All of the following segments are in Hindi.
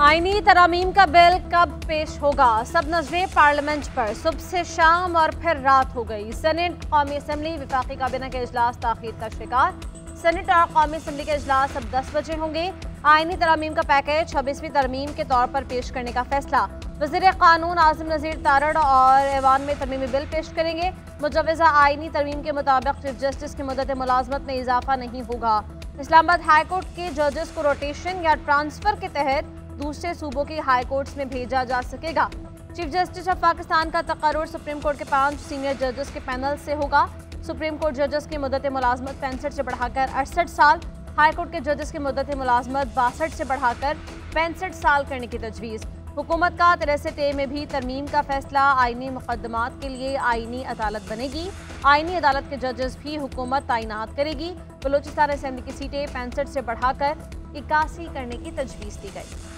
आईनी तरामीम का बिल कब पेश होगा? सब नजरें पार्लियामेंट पर। सुबह से शाम और फिर रात हो गई। सेनेट, कौमी असम्बली, वफाकी काबीना के इजलास ताखीर का शिकार। सेनेट और कौमी असम्बली के इजलास अब 10 बजे होंगे। आईनी तरामीम का पैकेज 26वीं तरमीम के तौर पर पेश करने का फैसला। वज़ीर कानून आज़म नज़ीर तारड़ और ऐवान में तरमीमी बिल पेश करेंगे। मुजवज़ा आईनी तरमीम के मुताबिक चीफ जस्टिस की मुद्दत मुलाजमत में इजाफा नहीं होगा। इस्लामाबाद हाई कोर्ट के जजेस को रोटेशन या ट्रांसफर के तहत दूसरे सूबों की हाई कोर्ट्स में भेजा जा सकेगा। चीफ जस्टिस ऑफ पाकिस्तान का तकर्रुर सुप्रीम कोर्ट के 5 सीनियर जजेस के पैनल से होगा। सुप्रीम कोर्ट जजेस की मुद्दत मुलाजमत 65 से बढ़ाकर 68 साल, हाई कोर्ट के जजेस की मुद्दत मुलाजमत 62 से बढ़ाकर 65 साल करने की तजवीज़। हुकूमत का 63A में भी तरमीम का फैसला। आईनी मुकदमात के लिए आईनी अदालत बनेगी। आईनी अदालत के जजेस भी हुकूमत तैनात करेगी। बलूचिस्तान असेंबली की सीटें 65 से बढ़ाकर 81 करने की तजवीज़ दी गई।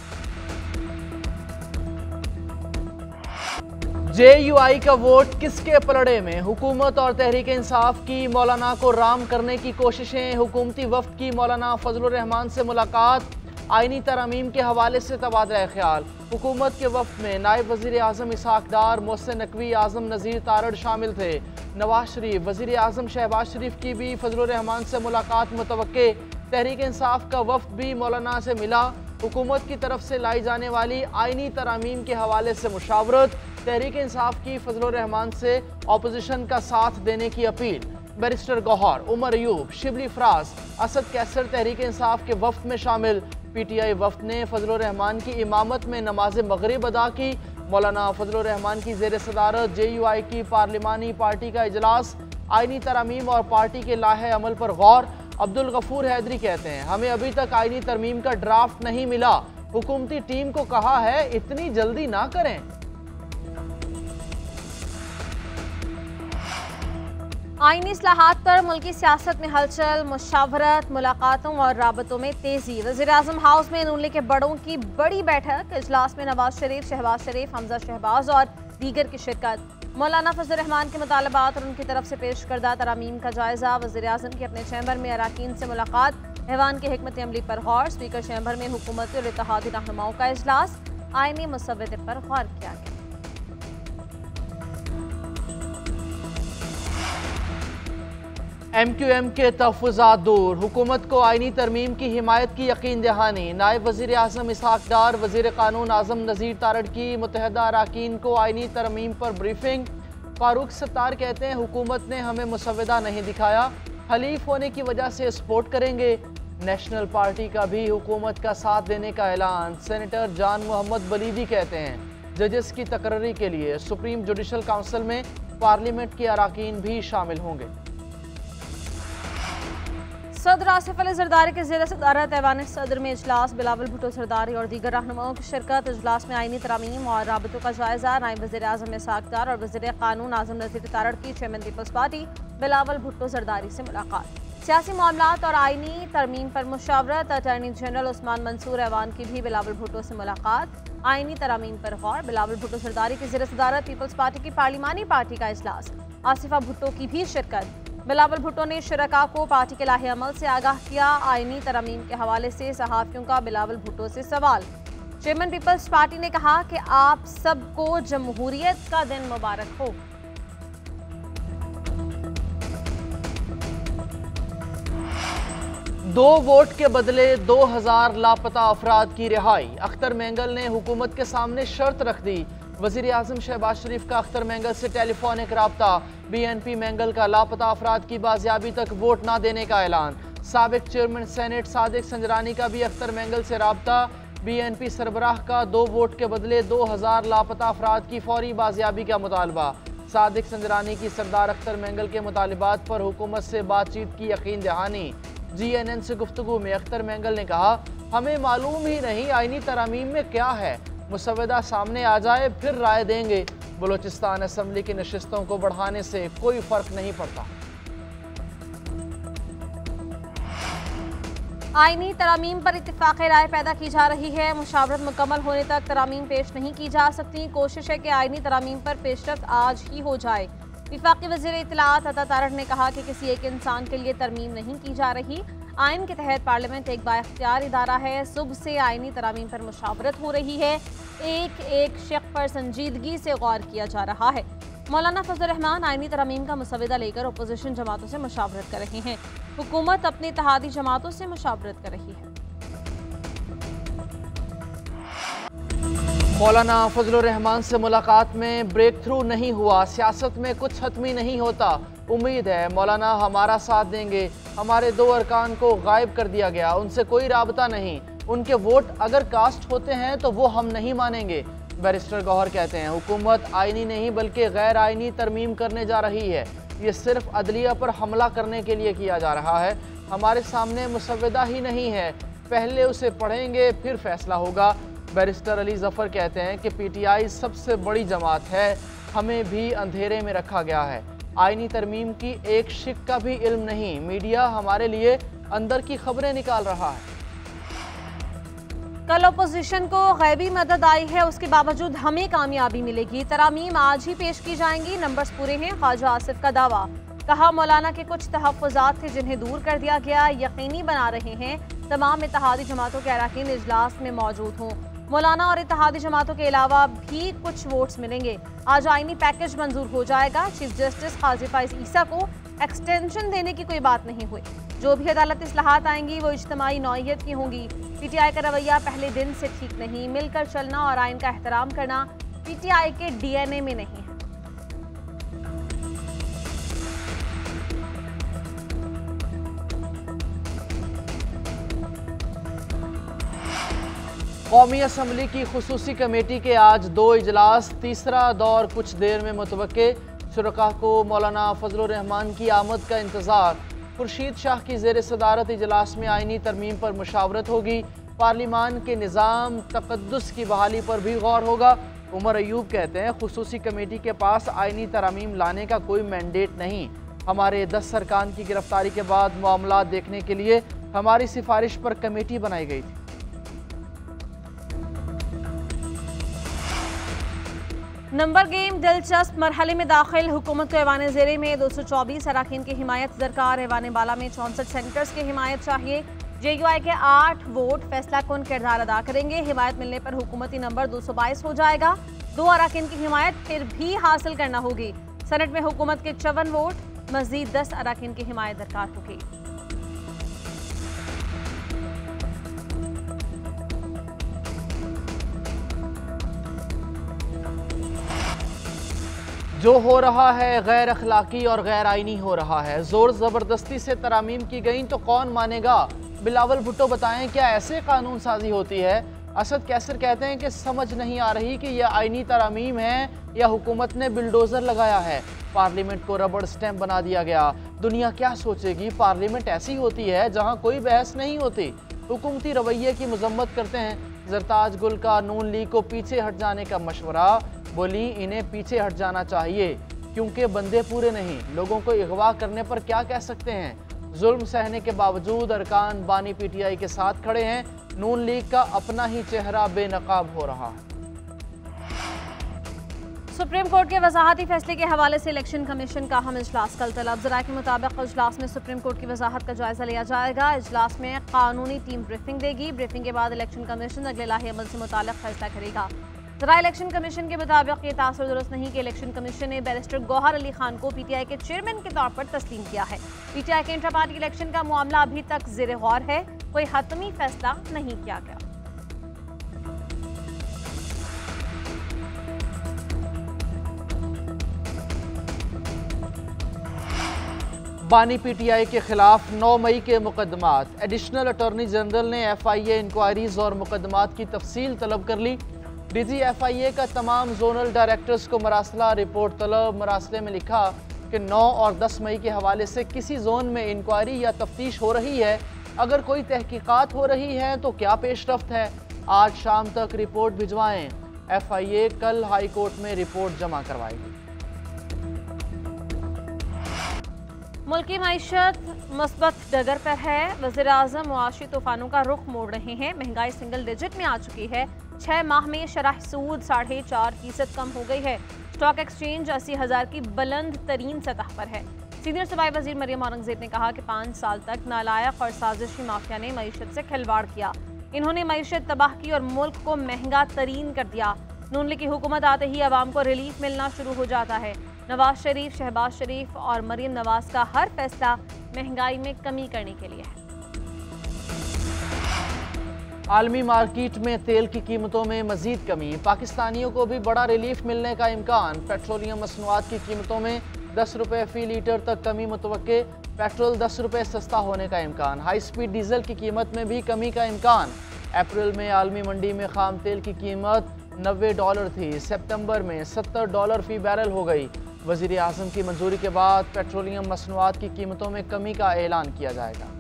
JUI का वोट किसके पलड़े में? हुकूमत और तहरीक इंसाफ की मौलाना को राम करने की कोशिशें। हुकूमती वफ्द की मौलाना फजलुर रहमान से मुलाकात। आईनी तरमीम के हवाले से तबादला ख्याल। हुकूमत के वफ्द में नायब वज़ीर आज़म इसहाक डार, मोहसिन नकवी, आज़म नज़ीर तारड़ शामिल थे। नवाज शरीफ, वज़ीर आज़म शहबाज शरीफ की भी फजलुर रहमान से मुलाकात मुतवक्के। तहरीक इंसाफ का वफ्द भी मौलाना से मिला। हुकूमत की तरफ से लाई जाने वाली आईनी तरामीम के हवाले से मुशावरत। तहरीक इंसाफ की फजलुर रहमान से अपोजिशन का साथ देने की अपील। बैरिस्टर गौहर, उमर अयूब, शिबली फराज, असद कैसर तहरीक इंसाफ के वफ्द में शामिल। PTI वफ्द ने फजलुर रहमान की इमामत में नमाज मगरिब अदा की। मौलाना फजलुर रहमान की ज़ेर सदारत JUI की पार्लिमानी पार्टी का इजलास। आईनी तरामीम और पार्टी के लाहे अमल पर गौर। अब्दुल गफूर हैदरी कहते हैं, हमें अभी तक आईनी तरमीम का ड्राफ्ट नहीं मिला। हुकूमती टीम को कहा है इतनी जल्दी ना करें। आईनी इस्लाहात पर मुल्की सियासत में हलचल, मुशावरत, मुलाकातों और राबतों में तेजी। वज़ीर आज़म हाउस में नून लीग के बड़ों की बड़ी बैठक। इजलास में नवाज शरीफ, शहबाज शरीफ, हमजा शहबाज और दीगर की शिरकत। मौलाना फजलुर रहमान के मुतालबात और उनकी तरफ से पेश करदा तरामीम का जायजा। वज़ीर आज़म की अपने चैम्बर में अराकीन से मुलाकात। ऐवान की हिकमत अमली पर गौर। स्पीकर चैम्बर में हुकूमती और इत्तेहादी रहनुमाओं का इजलास। आईनी मुसव्वदे पर गौर किया गया। MQM के तहफ़्फ़ुज़ात दूर। हुकूमत को आईनी तरमीम की हिमायत की यकीन दहानी। नायब वज़ीर आज़म इसहाक डार, वज़ीर कानून आज़म नज़ीर तारड़ की मुत्तहदा अराकीन को आईनी तरमीम पर ब्रीफिंग। फारूक सत्तार कहते हैं, हुकूमत ने हमें मुसव्वदा नहीं दिखाया, हलीफ होने की वजह से सपोर्ट करेंगे। नेशनल पार्टी का भी हुकूमत का साथ देने का ऐलान। सेनेटर जान मोहम्मद बलीदी कहते हैं, जजेस की तकर्री के लिए सुप्रीम जुडिशल काउंसिल में पार्लियामेंट के अराकीन भी शामिल होंगे। सदर आसिफ अली जरदारी के ज़ेर सदारत ऐवान सदर में इजलास। बिलावल भुट्टो जरदारी और दीगर रहनुमाओं की शिरकत। इजलास में आईनी तरामीम और राबतों का जायजा। नायब वज़ीर आज़म इसहाक डार और वज़ीर कानून आज़म नज़ीर तारड़ की chairman Peoples Party Bilawal Bhutto Zardari से मुलाकात। सियासी मामलात और आईनी तरमीम पर मुशावरत। अटॉर्नी जनरल उस्मान मंसूर ऐवान की भी बिलावल भुट्टो से मुलाकात। आईनी तरामीम पर गौर। बिलावल भुट्टो जरदारी की ज़ेर सदारत पीपल्स पार्टी की पार्लिमानी पार्टी का इजलास। आसिफा भुट्टो की भी शिरकत। बिलावल भुट्टो ने शुरका को पार्टी के लाहे अमल से आगाह किया। आईनी तरमीम के हवाले से सहाफ़ियों का बिलावल भुट्टो से सवाल। चेयरमैन पीपल्स पार्टी ने कहा कि आप सबको जमहूरियत का दिन मुबारक हो। दो वोट के बदले 2000 लापता अफराद की रिहाई। अख्तर मेंगल ने हुकूमत के सामने शर्त रख दी। वज़ीर आज़म शहबाज शरीफ का अख्तर मेंगल से टेलीफोनिक राब्ता। BNP मेंगल का लापता अफराद की बाजियाबी तक वोट न देने का ऐलान। साबिक चेयरमैन सेनेट सादिक संजरानी का भी अख्तर मेंगल से राब्ता। BNP सरबराह का 2 वोट के बदले 2000 लापता अफराद की फौरी बाजियाबी का मुतालबा। सादिक संजरानी की सरदार अख्तर मेंगल के मुतालिबात पर हुकूमत से बातचीत की यकीन दहानी। GNN से गुफ्तगू में अख्तर मेंगल ने कहा, हमें मालूम ही नहीं आईनी तरामीम में क्या है, मुसव्वदा सामने आ जाए फिर राय देंगे। बलूचिस्तान असम्बली की नशिस्तों को बढ़ाने से कोई फर्क नहीं पड़ता। आईनी तरामीम पर इत्तेफाक राय पैदा की जा रही है। मुशावरत मुकम्मल होने तक तरामीम पेश नहीं की जा सकती। कोशिश है कि आईनी तरामीम पर पेशरफ्त आज ही हो जाए। वफाकी वज़ीर इत्तलाआत अता तारड़ ने कहा कि किसी एक इंसान के लिए तरमीम नहीं की जा रही। आइन के तहत पार्लियामेंट एक बाइख्तियार इदारा है। सुबह से आइनी तरामीम पर मुशावरत हो रही है। एक एक शक पर संजीदगी से गौर किया जा रहा है। मौलाना फजलुर रहमान आइनी तरामीम का मुसविदा लेकर अपोजिशन जमातों से मुशावरत कर रहे हैं। हुकूमत अपनी इत्तेहादी जमातों से मुशावरत कर रही है। मौलाना फजलुर रहमान से मुलाकात में ब्रेक थ्रू नहीं हुआ। सियासत में कुछ हतमी नहीं होता। उम्मीद है मौलाना हमारा साथ देंगे। हमारे 2 अरकान को गायब कर दिया गया, उनसे कोई राबता नहीं। उनके वोट अगर कास्ट होते हैं तो वो हम नहीं मानेंगे। बैरिस्टर गौहर कहते हैं हुकूमत आईनी नहीं बल्कि गैर आईनी तरमीम करने जा रही है। ये सिर्फ अदलिया पर हमला करने के लिए किया जा रहा है। हमारे सामने मुसविदा ही नहीं है, पहले उसे पढ़ेंगे फिर फैसला होगा। बैरिस्टर अली जफ़र कहते हैं कि PTI सबसे बड़ी जमात है, हमें भी अंधेरे में रखा गया है। आईनी तरमीम की एक शिक का भी इल्म नहीं। मीडिया हमारे लिए अंदर की खबरें निकाल रहा है। कल अपोजिशन को गैबी मदद आई है, उसके बावजूद हमें कामयाबी मिलेगी। तरामीम आज ही पेश की जाएंगी, नंबर्स पूरे हैं। ख्वाजा आसिफ का दावा। कहा मौलाना के कुछ तहफ़्फ़ुज़ात थे जिन्हें दूर कर दिया गया, यकीनी बना रहे हैं तमाम इत्तेहादी जमातों के अरकान इजलास में मौजूद हों। मौलाना और इत्तेहादी जमातों के अलावा भी कुछ वोट्स मिलेंगे। आज आईनी पैकेज मंजूर हो जाएगा। चीफ जस्टिस काजी फाइज ईसा को एक्सटेंशन देने की कोई बात नहीं हुई। जो भी अदालती इस्लाहात आएंगी वो इज्तिमाई नौइयत की होंगी। PTI का रवैया पहले दिन से ठीक नहीं। मिलकर चलना और आइन का एहतराम करना PTI के DNA में नहीं है। कौमी असम्बली की खुसूसी कमेटी के आज 2 इजलास, तीसरा दौर कुछ देर में मुतवक्के। शुरका को मौलाना फजलुर रहमान की आमद का इंतज़ार। खुर्शीद शाह की ज़ेर सदारत इजलास में आइनी तरमीम पर मुशावरत होगी। पार्लिमान के निज़ाम तक़द्दुस की बहाली पर भी गौर होगा। उमर अयूब कहते हैं खुसूसी कमेटी के पास आइनी तरामीम लाने का कोई मैंडेट नहीं। हमारे 10 अरकान की गिरफ्तारी के बाद मामला देखने के लिए हमारी सिफारिश पर कमेटी बनाई गई थी। नंबर गेम दिलचस्प मरहले में दाखिल। हुकूमत को ऐवान ज़ेरे में 224 अरकान की हिमायत दरकार। ऐवान बाला में 64 सेनेटर्स की हिमायत चाहिए। JUI के 8 वोट फैसला कुन किरदार अदा करेंगे। हिमायत मिलने पर हुकूमती नंबर 222 हो जाएगा। 2 अरकान की हिमायत फिर भी हासिल करना होगी। सेनेट में हुकूमत के 54 वोट, मजीद 10 अरकान की हिमायत दरकार होगी। जो हो रहा है गैर अखलाकी और गैर आइनी हो रहा है। जोर ज़बरदस्ती से तरामीम की गई तो कौन मानेगा। बिलावल भुट्टो बताएं क्या ऐसे कानून साजी होती है। असद कैसर कहते हैं कि समझ नहीं आ रही कि यह आइनी तरामीम है या हुकूमत ने बिल्डोज़र लगाया है। पार्लियामेंट को रबड़ स्टैम्प बना दिया गया। दुनिया क्या सोचेगी। पार्लियामेंट ऐसी होती है जहाँ कोई बहस नहीं होती। हुकूमती रवैये की मजम्मत करते हैं। जरताज गुल का नून लीग को पीछे हट जाने का मशवरा। बोली इन्हें पीछे हट जाना चाहिए क्योंकि बंदे पूरे नहीं। लोगों को अगवा करने पर क्या कह सकते हैं। जुल्म सहने के बावजूद अरकान बानी PTI के साथ खड़े हैं। नून लीग का अपना ही चेहरा बेनकाब हो रहा है। सुप्रीम कोर्ट के वजाहती फैसले के हवाले से इलेक्शन कमीशन का अहम इजलास कल तलब। ज़राए के मुताबिक इजलास में सुप्रीम कोर्ट की वजाहत का जायजा लिया जाएगा। इजलास में कानूनी टीम ब्रीफिंग देगी। ब्रीफिंग के बाद इलेक्शन कमीशन अगले लाहे अमल से मुताल्लिक़ फैसला करेगा। ज़रा इलेक्शन कमीशन के मुताबिक ये तासुर दुरुस्त नहीं कि इलेक्शन कमीशन ने बैरिस्टर गौहर अली खान को PTI के चेयरमैन के तौर पर तस्लीम किया है। PTI के इंट्रा पार्टी इलेक्शन का मामला अभी तक ज़ेर गौर है। कोई हतमी फैसला नहीं किया गया। बानी PTI के खिलाफ 9 मई के मुकदमात। एडिशनल अटॉर्नी जनरल ने FIA इंक्वायरीज और मुकदमात की तफसील तलब कर ली। DG FIA का तमाम जोनल डायरेक्टर्स को मरासला रिपोर्ट तलब। मरासले में लिखा कि 9 और 10 मई के हवाले से किसी जोन में इंक्वायरी या तफ्तीश हो रही है। अगर कोई तहकीकात हो रही है तो क्या पेशरफ्त है। आज शाम तक रिपोर्ट भिजवाएं। FIA कल हाई कोर्ट में रिपोर्ट जमा करवाएगी। मुल्की मईशत मुस्बत डगर पर है। वज़ीर आज़म मुआशी तूफानों का रुख मोड़ रहे हैं। महंगाई सिंगल डिजिट में आ चुकी है। 6 माह में शरह सूद 4.5% कम हो गई है। स्टॉक एक्सचेंज 80,000 की बुलंद तरीन सतह पर है। सीनियर सूबाई वजीर मरियम औरंगजेब ने कहा कि 5 साल तक नालायक और साजिशी माफिया ने मईशत से खिलवाड़ किया। इन्होंने मईशत तबाह की और मुल्क को महंगा तरीन कर दिया। नून लीग की हुकूमत आते ही अवाम को रिलीफ मिलना शुरू हो जाता है। नवाज शरीफ, शहबाज शरीफ और मरियम नवाज का हर फैसला महंगाई में कमी करने के लिए है। आलमी मार्केट में तेल की कीमतों में मजीद कमी, पाकिस्तानियों को भी बड़ा रिलीफ मिलने का इम्कान। पेट्रोलियम मसनूआत की कीमतों में 10 रुपये फी लीटर तक कमी मुतवक्के। पेट्रोल 10 रुपये सस्ता होने का इम्कान। हाई स्पीड डीजल की कीमत में भी कमी का इम्कान। अप्रैल में आलमी मंडी में खाम तेल की कीमत $90 थी, सितंबर में $70 फी बैरल हो गई। वज़ीर आज़म की मंजूरी के बाद पेट्रोलियम मसनूआत की कीमतों में कमी का ऐलान किया जाएगा।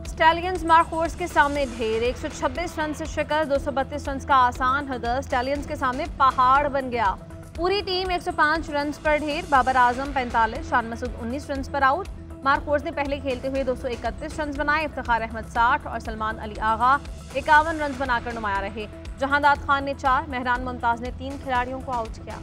स्टैलियंस मार्कोर्स के सामने ढेर, 126 रन से शिकस्त, 232 रन का आसान हदर। स्टैलियंस के सामने पहाड़ बन गया। पूरी टीम 105 रन पर ढेर। बाबर आजम 45, शान मसूद 19 रन पर आउट। मार्कोर्स ने पहले खेलते हुए 231 रन बनाए। इफ्तिखार अहमद 60 और सलमान अली आगा 51 रन बनाकर नुमाया रहे। जहांदाद खान ने 4, मेहरान मुमताज ने 3 खिलाड़ियों को आउट किया।